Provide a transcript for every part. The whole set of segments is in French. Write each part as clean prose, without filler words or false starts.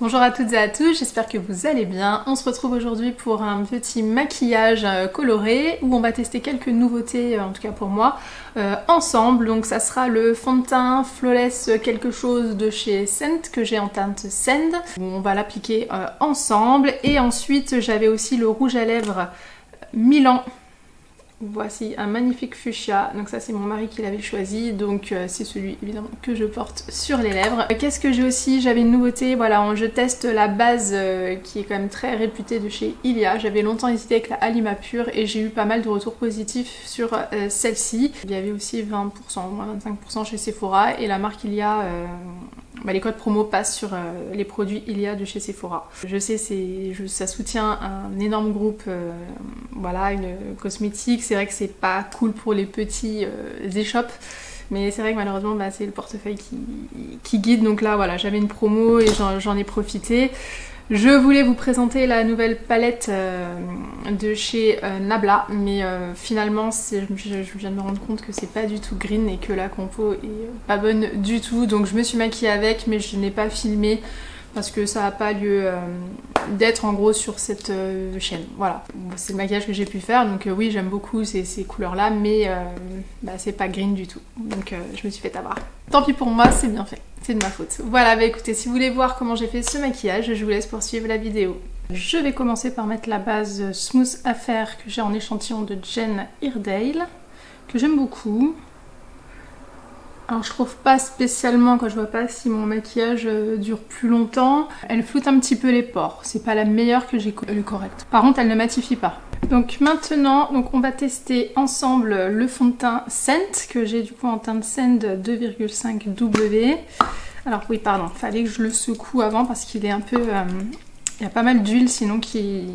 Bonjour à toutes et à tous, j'espère que vous allez bien. On se retrouve aujourd'hui pour un petit maquillage coloré où on va tester quelques nouveautés, en tout cas pour moi, ensemble. Donc ça sera le fond de teint Flawless quelque chose de chez Scent que j'ai en teinte Sand. On va l'appliquer ensemble et ensuite j'avais aussi le rouge à lèvres Milan. Voici un magnifique fuchsia, donc ça c'est mon mari qui l'avait choisi, donc c'est celui évidemment que je porte sur les lèvres. Qu'est-ce que j'ai aussi? J'avais une nouveauté, voilà, je teste la base qui est quand même très réputée de chez Ilia. J'avais longtemps hésité avec la Halima Pure et j'ai eu pas mal de retours positifs sur celle-ci. Il y avait aussi 20%, moins 25% chez Sephora et la marque Ilia... les codes promo passent sur les produits Ilia de chez Sephora. Je sais, ça soutient un énorme groupe, voilà, une cosmétique. C'est vrai que c'est pas cool pour les petits échoppes, mais c'est vrai que malheureusement c'est le portefeuille qui guide. Donc là voilà, j'avais une promo et j'en ai profité. Je voulais vous présenter la nouvelle palette de chez Nabla, mais finalement je viens de me rendre compte que c'est pas du tout green et que la compo est pas bonne du tout, donc je me suis maquillée avec, mais je n'ai pas filmé parce que ça n'a pas lieu d'être en gros sur cette chaîne. Voilà, c'est le maquillage que j'ai pu faire, donc oui j'aime beaucoup ces couleurs là, mais c'est pas green du tout, donc je me suis fait avoir. Tant pis pour moi, c'est bien fait, c'est de ma faute. Voilà, bah écoutez, si vous voulez voir comment j'ai fait ce maquillage, je vous laisse poursuivre la vidéo. Je vais commencer par mettre la base Smooth Affair que j'ai en échantillon de Jen Iredale, que j'aime beaucoup. Alors je trouve pas spécialement, quand je vois pas si mon maquillage dure plus longtemps. Elle floute un petit peu les pores, c'est pas la meilleure que j'ai connue, correcte. Par contre elle ne matifie pas. Donc maintenant, on va tester ensemble le fond de teint Scent, que j'ai du coup en teinte Sand 2,5W. Alors oui pardon, fallait que je le secoue avant parce qu'il est un peu... il y a pas mal d'huile sinon qui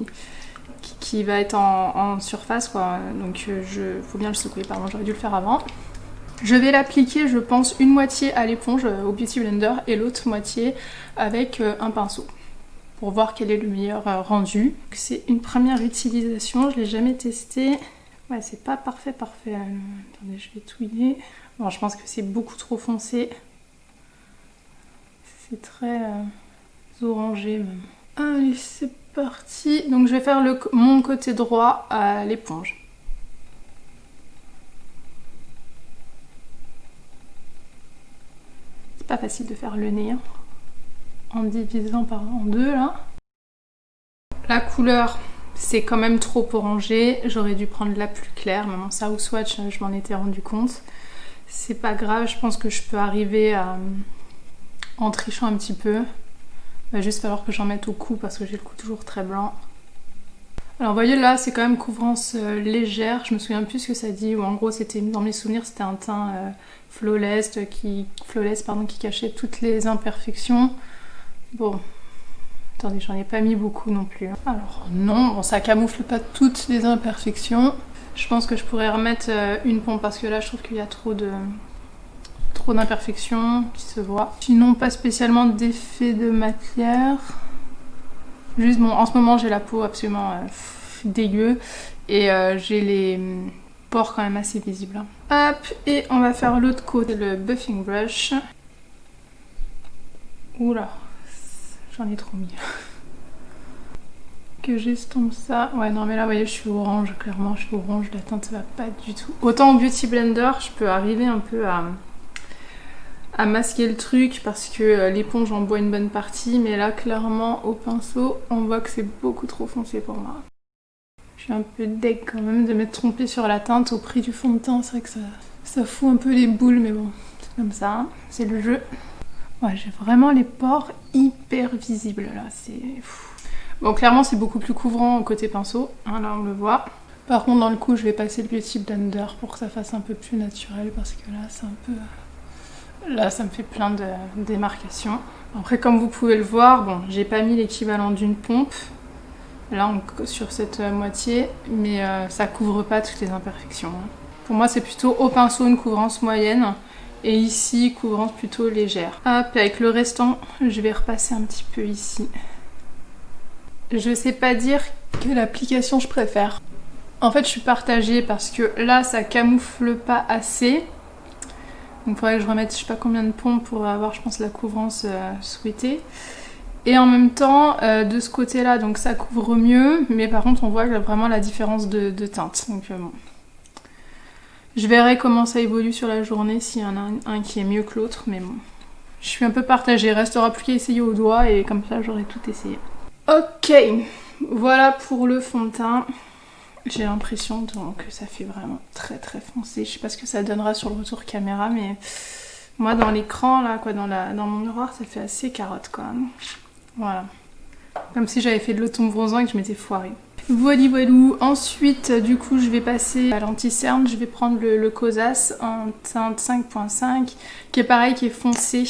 va être en surface quoi. Donc faut bien le secouer, pardon, j'aurais dû le faire avant. Je vais l'appliquer, je pense, une moitié à l'éponge au Beauty Blender et l'autre moitié avec un pinceau pour voir quel est le meilleur rendu. C'est une première utilisation, je ne l'ai jamais testé. Ouais, c'est pas parfait. Attendez, je vais touiller. Bon, je pense que c'est beaucoup trop foncé. C'est très orangé même. Allez, c'est parti. Donc je vais faire mon côté droit à l'éponge. Pas facile de faire le nez hein, en divisant en deux là. La couleur c'est quand même trop orangé, j'aurais dû prendre la plus claire, même en South Swatch je m'en étais rendu compte. C'est pas grave, je pense que je peux arriver en trichant un petit peu. Il va juste falloir que j'en mette au cou parce que j'ai le cou toujours très blanc. Alors vous voyez là c'est quand même couvrance légère, je me souviens plus ce que ça dit, ou en gros c'était dans mes souvenirs c'était un teint flawless qui cachait toutes les imperfections. Bon, attendez j'en ai pas mis beaucoup non plus. Alors non, bon, ça camoufle pas toutes les imperfections. Je pense que je pourrais remettre une pompe parce que là je trouve qu'il y a trop d'imperfections qui se voient. Sinon pas spécialement d'effet de matière. Juste bon, en ce moment j'ai la peau absolument dégueu et j'ai les pores quand même assez visibles. Hop, et on va faire l'autre côté, le buffing brush. Oula, j'en ai trop mis. Que j'estompe ça. Ouais non mais là vous voyez je suis orange, clairement je suis orange, la teinte va pas du tout. Autant au Beauty Blender je peux arriver un peu à masquer le truc parce que l'éponge en boit une bonne partie, mais là clairement au pinceau on voit que c'est beaucoup trop foncé pour moi. Je suis un peu deg quand même de m'être trompée sur la teinte au prix du fond de teint, c'est vrai que ça fout un peu les boules, mais bon c'est comme ça, hein, c'est le jeu. Ouais j'ai vraiment les pores hyper visibles là, c'est fou. Bon clairement c'est beaucoup plus couvrant côté pinceau, hein, là on le voit. Par contre dans le coup je vais passer le Beauty Blender pour que ça fasse un peu plus naturel parce que là c'est un peu... Là ça me fait plein de démarcations. Après comme vous pouvez le voir, bon j'ai pas mis l'équivalent d'une pompe là sur cette moitié, mais ça couvre pas toutes les imperfections. Pour moi c'est plutôt au pinceau une couvrance moyenne et ici couvrance plutôt légère. Hop, et avec le restant je vais repasser un petit peu ici. Je sais pas dire quelle application je préfère. En fait je suis partagée parce que là ça camoufle pas assez. Donc il faudrait que je remette je sais pas combien de pompes pour avoir je pense la couvrance souhaitée. Et en même temps, de ce côté-là, donc ça couvre mieux, mais par contre on voit vraiment la différence de teinte. Donc bon. Je verrai comment ça évolue sur la journée, s'il y en a un qui est mieux que l'autre, mais bon. Je suis un peu partagée, restera plus qu'à essayer au doigt et comme ça j'aurai tout essayé. Ok, voilà pour le fond de teint. J'ai l'impression donc que ça fait vraiment très très foncé. Je sais pas ce que ça donnera sur le retour caméra, mais moi dans l'écran là, quoi, dans mon miroir, ça fait assez carotte quoi. Voilà. Comme si j'avais fait de l'automne-bronzant et que je m'étais foirée. Voili voilou. Ensuite, du coup, je vais passer à l'anti-cerne. Je vais prendre le Kosas en teinte 5.5, qui est pareil, qui est foncé.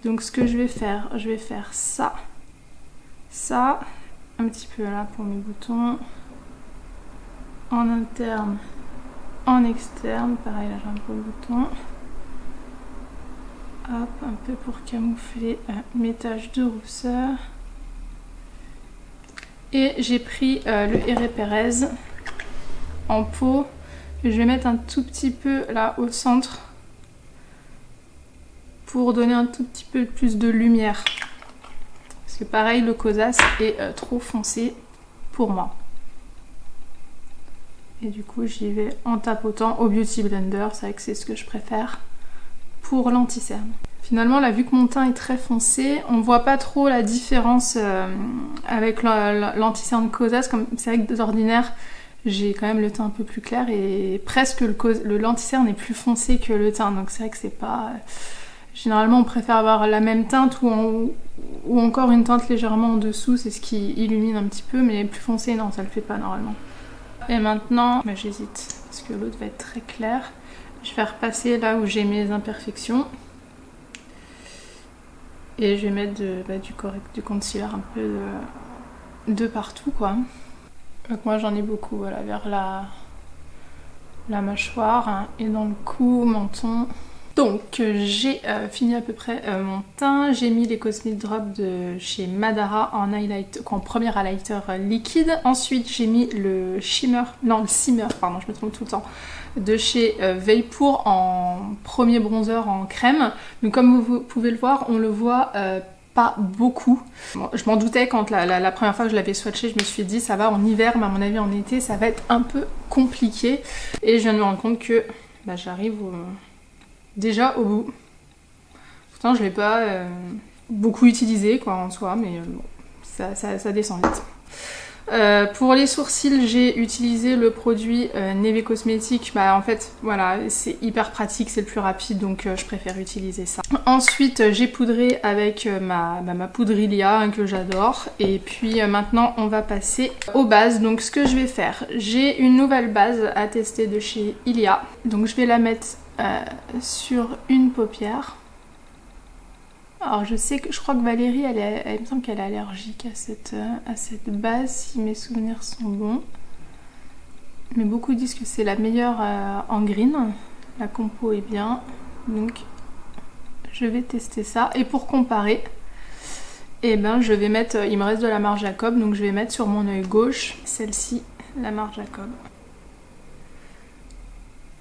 Donc, ce que je vais faire ça, ça, un petit peu là pour mes boutons, en interne, en externe. Pareil, là j'ai un peu de boutons. Hop, un peu pour camoufler mes taches de rousseur. Et j'ai pris le Herré Pérez en pot. Je vais mettre un tout petit peu là au centre pour donner un tout petit peu plus de lumière. Parce que pareil, le Kosas est trop foncé pour moi. Et du coup, j'y vais en tapotant au Beauty Blender. C'est vrai que c'est ce que je préfère pour l'anti-cerne. Finalement, là, vu que mon teint est très foncé, on voit pas trop la différence avec l'anti-cerne Kosas. Comme c'est vrai que d'ordinaire, j'ai quand même le teint un peu plus clair et presque l'anti-cerne est plus foncé que le teint. Donc c'est vrai que c'est pas... Généralement, on préfère avoir la même teinte ou encore une teinte légèrement en dessous. C'est ce qui illumine un petit peu, mais plus foncé, non, ça le fait pas normalement. Et maintenant, j'hésite parce que l'autre va être très clair. Je vais repasser là où j'ai mes imperfections. Et je vais mettre du concealer un peu de partout quoi. Donc moi j'en ai beaucoup, voilà, vers la mâchoire hein, et dans le cou, menton. Donc j'ai fini à peu près mon teint. J'ai mis les Cosmic Drops de chez Madara en premier highlighter liquide. Ensuite j'ai mis le Simmer, pardon, je me trompe tout le temps, de chez Vapor en premier bronzer en crème. Donc comme vous pouvez le voir, on le voit pas beaucoup. Bon, je m'en doutais quand la première fois que je l'avais swatché, je me suis dit ça va en hiver, mais à mon avis en été ça va être un peu compliqué. Et je viens de me rendre compte que j'arrive déjà au bout. Pourtant je l'ai pas beaucoup utilisé quoi en soi, mais bon, ça descend vite. Pour les sourcils, j'ai utilisé le produit Neve Cosmetics. En fait, voilà, c'est hyper pratique, c'est le plus rapide, donc je préfère utiliser ça. Ensuite, j'ai poudré avec ma poudre Ilia hein, que j'adore. Et puis maintenant, on va passer aux bases. Donc, ce que je vais faire, j'ai une nouvelle base à tester de chez Ilia. Donc, je vais la mettre sur une paupière. Alors je crois que Valérie, elle me semble qu'elle est allergique à cette base, si mes souvenirs sont bons. Mais beaucoup disent que c'est la meilleure en green. La compo est bien, donc je vais tester ça. Et pour comparer, je vais mettre, il me reste de la marque Jacob, donc je vais mettre sur mon œil gauche, celle-ci, la marque Jacob.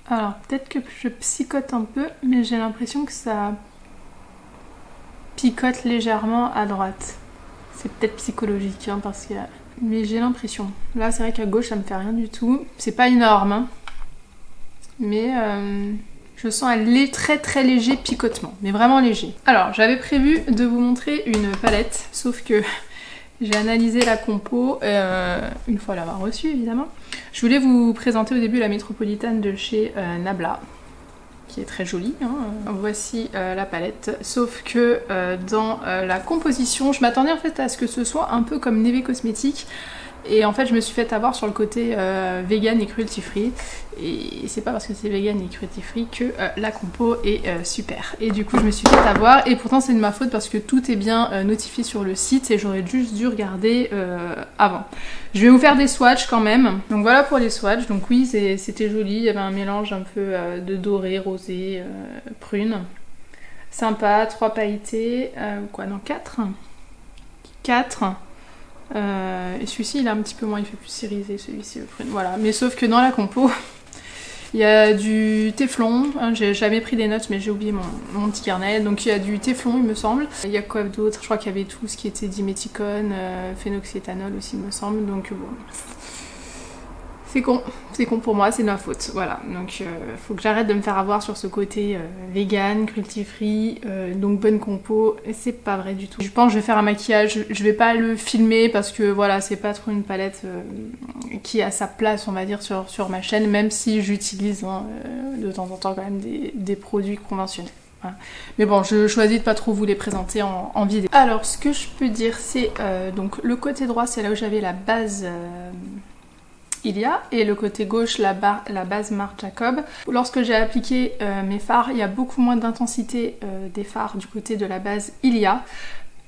Alors peut-être que je psychote un peu, mais j'ai l'impression que ça picote légèrement à droite. C'est peut-être psychologique hein, parce que... Mais j'ai l'impression. Là c'est vrai qu'à gauche ça me fait rien du tout. C'est pas énorme hein. Mais je sens un très très léger picotement. Mais vraiment léger. Alors j'avais prévu de vous montrer une palette. Sauf que j'ai analysé la compo une fois l'avoir reçue évidemment. Je voulais vous présenter au début la métropolitaine de chez Nabla, qui est très jolie. Hein. Voici la palette, sauf que dans la composition, je m'attendais en fait à ce que ce soit un peu comme Neve Cosmetics, et en fait je me suis fait avoir sur le côté vegan et cruelty free, et c'est pas parce que c'est vegan et cruelty free que la compo est super. Et du coup je me suis fait avoir, et pourtant c'est de ma faute parce que tout est bien notifié sur le site et j'aurais juste dû regarder avant. Je vais vous faire des swatchs quand même. Donc voilà pour les swatchs. Donc oui, c'était joli. Il y avait un mélange un peu de doré, rosé, prune. Sympa, 3 pailletés. Non, 4. 4. Et celui-ci, il est un petit peu moins, il fait plus irisé, celui-ci, le prune. Voilà. Mais sauf que dans la compo, Il y a du téflon, hein, j'ai jamais pris des notes mais j'ai oublié mon petit carnet. Donc il y a du téflon il me semble. Il y a quoi d'autre? Je crois qu'il y avait tout ce qui était diméthicone, phénoxyéthanol aussi il me semble. Donc bon, c'est con pour moi, c'est de ma faute. Voilà, donc faut que j'arrête de me faire avoir sur ce côté vegan, cruelty free, donc bonne compo. Et c'est pas vrai du tout. Je pense que je vais faire un maquillage, je vais pas le filmer parce que voilà, c'est pas trop une palette qui a sa place, on va dire, sur ma chaîne, même si j'utilise de temps en temps quand même des produits conventionnels. Voilà. Mais bon, je choisis de pas trop vous les présenter en vidéo. Alors, ce que je peux dire, c'est donc le côté droit, c'est là où j'avais la base Ilia, et le côté gauche la base Marc Jacob. Lorsque j'ai appliqué mes fards, il y a beaucoup moins d'intensité des fards du côté de la base Ilia.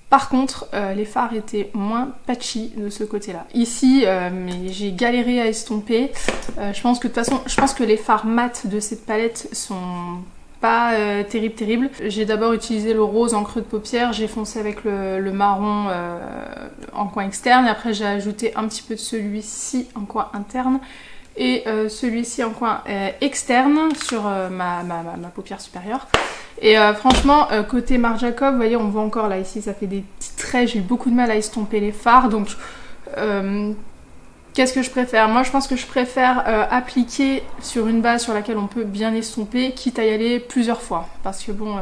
Par contre, les fards étaient moins patchy de ce côté-là. Ici, mais j'ai galéré à estomper. Je pense que de toute façon, les fards mat de cette palette sont pas terrible. J'ai d'abord utilisé le rose en creux de paupière, j'ai foncé avec le marron en coin externe, et après j'ai ajouté un petit peu de celui-ci en coin interne et celui-ci en coin externe sur ma paupière supérieure. Et franchement, côté Marc Jacob, vous voyez, on voit encore là, ici, ça fait des petits traits, j'ai eu beaucoup de mal à estomper les fards, donc qu'est-ce que je préfère? Moi, je pense que je préfère appliquer sur une base sur laquelle on peut bien estomper, quitte à y aller plusieurs fois. Parce que bon,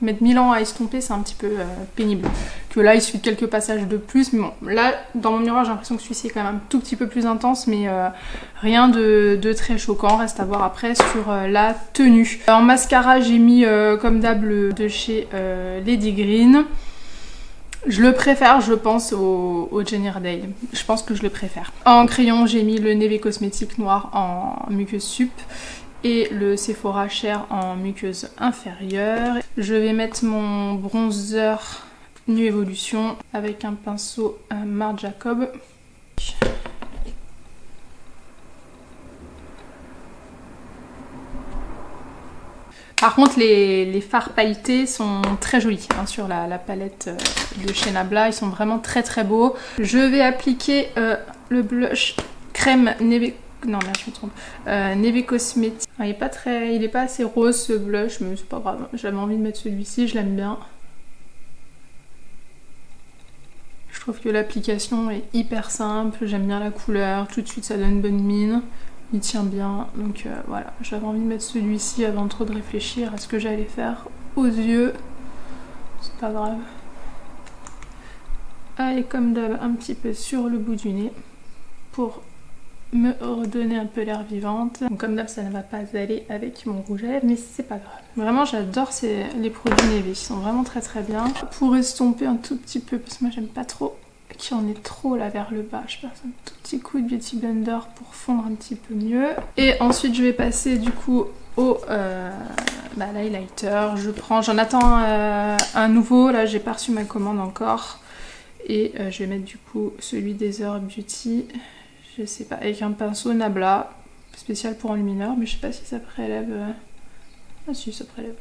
mettre 1000 ans à estomper, c'est un petit peu pénible. Que là, il suffit de quelques passages de plus. Mais bon, là, dans mon miroir, j'ai l'impression que celui-ci est quand même un tout petit peu plus intense, mais rien de très choquant. Reste à voir après sur la tenue. En mascara, j'ai mis, comme d'hab, le de chez Lady Green. Je le préfère, je pense, au Jane Iredale. Je pense que je le préfère. En crayon, j'ai mis le Neve Cosmetics noir en muqueuse sup et le Sephora Share en muqueuse inférieure. Je vais mettre mon bronzer New Evolution avec un pinceau Marc Jacob. Par contre, les fards pailletés sont très jolis hein, sur la palette de chez Nabla. Ils sont vraiment très très beaux. Je vais appliquer le blush crème Neve... Non, là je me trompe. Neve Cosmetics. Ah, il est pas assez rose ce blush, mais c'est pas grave. J'avais envie de mettre celui-ci, je l'aime bien. Je trouve que l'application est hyper simple. J'aime bien la couleur. Tout de suite, ça donne bonne mine. Il tient bien, donc voilà, j'avais envie de mettre celui-ci avant trop de réfléchir à ce que j'allais faire aux yeux. C'est pas grave. Allez, comme d'hab, un petit peu sur le bout du nez pour me redonner un peu l'air vivante. Donc, comme d'hab, ça ne va pas aller avec mon rouge à lèvres, mais c'est pas grave. Vraiment, j'adore les produits Neve, ils sont vraiment très très bien. Pour estomper un tout petit peu, parce que moi j'aime pas trop qui en est trop là vers le bas, je passe un tout petit coup de Beauty Blender pour fondre un petit peu mieux. Et ensuite je vais passer du coup au l'highlighter. J'en attends un nouveau, là j'ai pas reçu ma commande encore. Et je vais mettre du coup celui des Heures Beauty, je sais pas, avec un pinceau Nabla, spécial pour enlumineur, mais je sais pas si ça prélève... Ah si, ça prélève.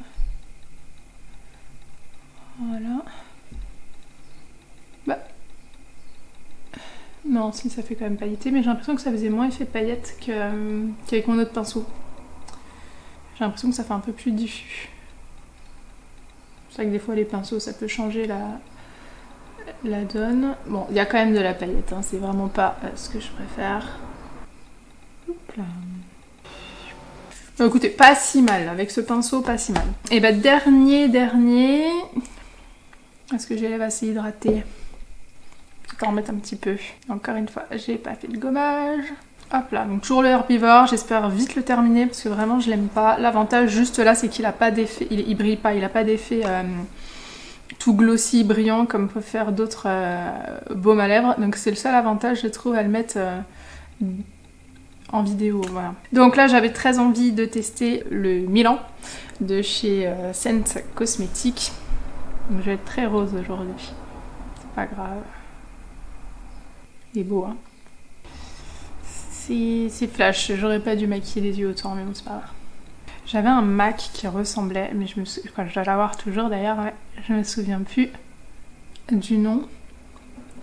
Voilà. Bah... Non, si ça fait quand même pailleté, mais j'ai l'impression que ça faisait moins effet paillette qu'avec mon autre pinceau. J'ai l'impression que ça fait un peu plus diffus. C'est vrai que des fois les pinceaux ça peut changer la donne. Bon, il y a quand même de la paillette, hein, c'est vraiment pas ce que je préfère. Hop là. Bon, écoutez, pas si mal, avec ce pinceau, pas si mal. Et bah dernier, est-ce que j'ai les lèvres assez hydratées? En remettre un petit peu. Encore une fois, j'ai pas fait de gommage. Hop là, donc toujours le herbivore, j'espère vite le terminer parce que vraiment je l'aime pas. L'avantage juste là c'est qu'il a pas d'effet, il brille pas, il a pas d'effet tout glossy, brillant comme peuvent faire d'autres baumes à lèvres. Donc c'est le seul avantage je trouve à le mettre en vidéo, voilà. Donc là j'avais très envie de tester le Milan de chez Scent Cosmetics. Donc je vais être très rose aujourd'hui, c'est pas grave. Il est beau, hein. C'est flash, j'aurais pas dû maquiller les yeux autant, mais bon, c'est pas grave. J'avais un MAC qui ressemblait, mais je dois l'avoir toujours d'ailleurs, ouais, je me souviens plus du nom.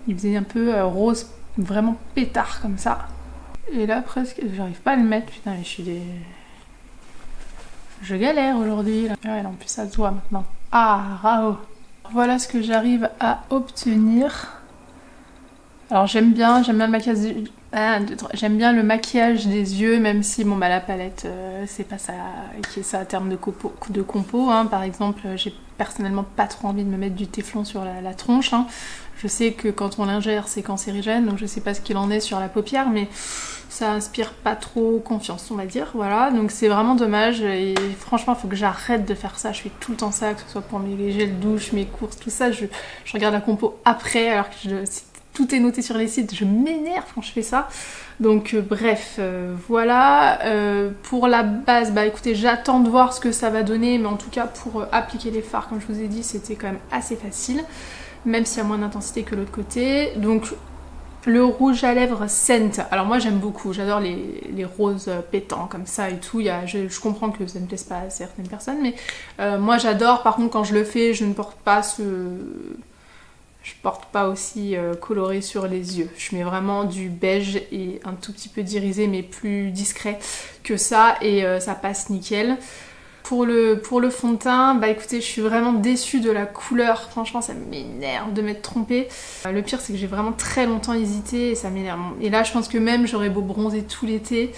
Il faisait un peu rose, vraiment pétard comme ça. Et là presque, j'arrive pas à le mettre, putain mais je galère aujourd'hui là. Ouais, en plus ça se voit maintenant. Ah, Rao. Voilà ce que j'arrive à obtenir. Alors j'aime bien le maquillage. J'aime bien le maquillage des yeux, même si bon bah la palette c'est pas ça qui est ça en termes de compo. Hein. Par exemple, j'ai personnellement pas trop envie de me mettre du téflon sur la tronche. Hein. Je sais que quand on l'ingère c'est cancérigène, donc je sais pas ce qu'il en est sur la paupière, mais ça inspire pas trop confiance, on va dire. Voilà, donc c'est vraiment dommage et franchement il faut que j'arrête de faire ça. Je fais tout le temps ça, que ce soit pour mes gels douche, mes courses, tout ça. Je regarde la compo après, alors que tout est noté sur les sites, je m'énerve quand je fais ça. Donc bref, voilà. Pour la base, bah écoutez, j'attends de voir ce que ça va donner, mais en tout cas pour appliquer les fards, comme je vous ai dit, c'était quand même assez facile, même s'il y a moins d'intensité que l'autre côté. Donc le rouge à lèvres Scent, alors moi j'aime beaucoup, j'adore les roses pétants comme ça et tout. Je comprends que ça ne plaise pas à certaines personnes, mais moi j'adore. Par contre quand je le fais, je ne porte pas je porte pas aussi coloré sur les yeux. Je mets vraiment du beige et un tout petit peu d'irisé, mais plus discret que ça, et ça passe nickel. Pour le fond de teint, bah écoutez, je suis vraiment déçue de la couleur. Franchement, ça m'énerve de m'être trompée. Le pire, c'est que j'ai vraiment très longtemps hésité et ça m'énerve. Et là, je pense que même j'aurais beau bronzer tout l'été,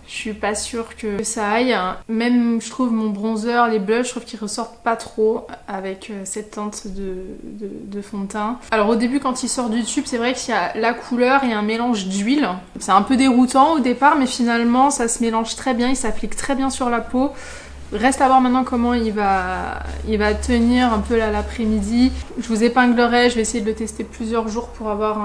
je suis pas sûre que ça aille. Même, je trouve, mon bronzer, les blushs, je trouve qu'ils ressortent pas trop avec cette teinte de fond de teint. Alors au début, quand il sort du tube, c'est vrai qu'il y a la couleur et un mélange d'huile. C'est un peu déroutant au départ, mais finalement, ça se mélange très bien, il s'applique très bien sur la peau. Reste à voir maintenant comment il va tenir un peu là l'après-midi. Je vous épinglerai, je vais essayer de le tester plusieurs jours pour avoir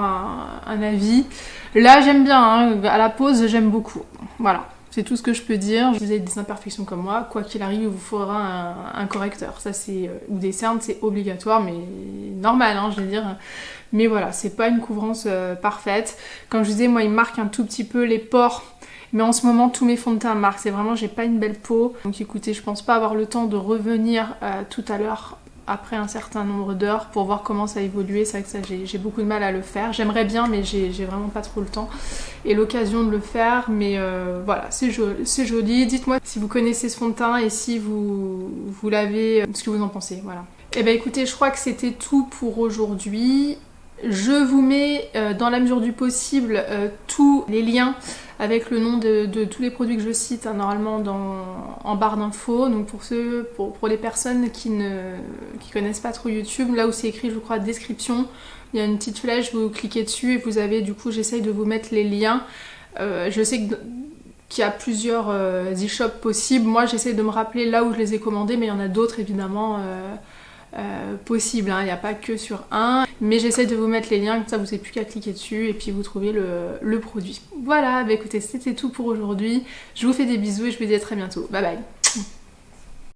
un avis. Là, j'aime bien, hein. À la pose, j'aime beaucoup. Voilà. C'est tout ce que je peux dire. Vous avez des imperfections comme moi, quoi qu'il arrive, il vous faudra un correcteur. Ça c'est ou des cernes, c'est obligatoire, mais normal, hein, je veux dire. Mais voilà, c'est pas une couvrance parfaite. Comme je vous disais, moi, il marque un tout petit peu les pores. Mais en ce moment, tous mes fonds de teint marquent. C'est vraiment, j'ai pas une belle peau. Donc écoutez, je pense pas avoir le temps de revenir tout à l'heure après un certain nombre d'heures pour voir comment ça a évolué. C'est vrai que ça, j'ai beaucoup de mal à le faire. J'aimerais bien, mais j'ai vraiment pas trop le temps et l'occasion de le faire. Mais voilà, c'est joli. Dites-moi si vous connaissez ce fond de teint et si vous l'avez, ce que vous en pensez. Voilà. Et ben écoutez, je crois que c'était tout pour aujourd'hui. Je vous mets dans la mesure du possible tous les liens avec le nom de tous les produits que je cite, hein, normalement en barre d'infos. Donc pour les personnes qui connaissent pas trop YouTube, là où c'est écrit, je crois, description, il y a une petite flèche, vous cliquez dessus et vous avez, du coup, j'essaye de vous mettre les liens. Je sais qu'il y a plusieurs e-shops possibles. Moi, j'essaye de me rappeler là où je les ai commandés, mais il y en a d'autres évidemment possible, hein. Il n'y a pas que sur un, mais j'essaie de vous mettre les liens, comme ça vous n'avez plus qu'à cliquer dessus et puis vous trouvez le produit. Voilà, bah écoutez, c'était tout pour aujourd'hui. Je vous fais des bisous et je vous dis à très bientôt. Bye bye.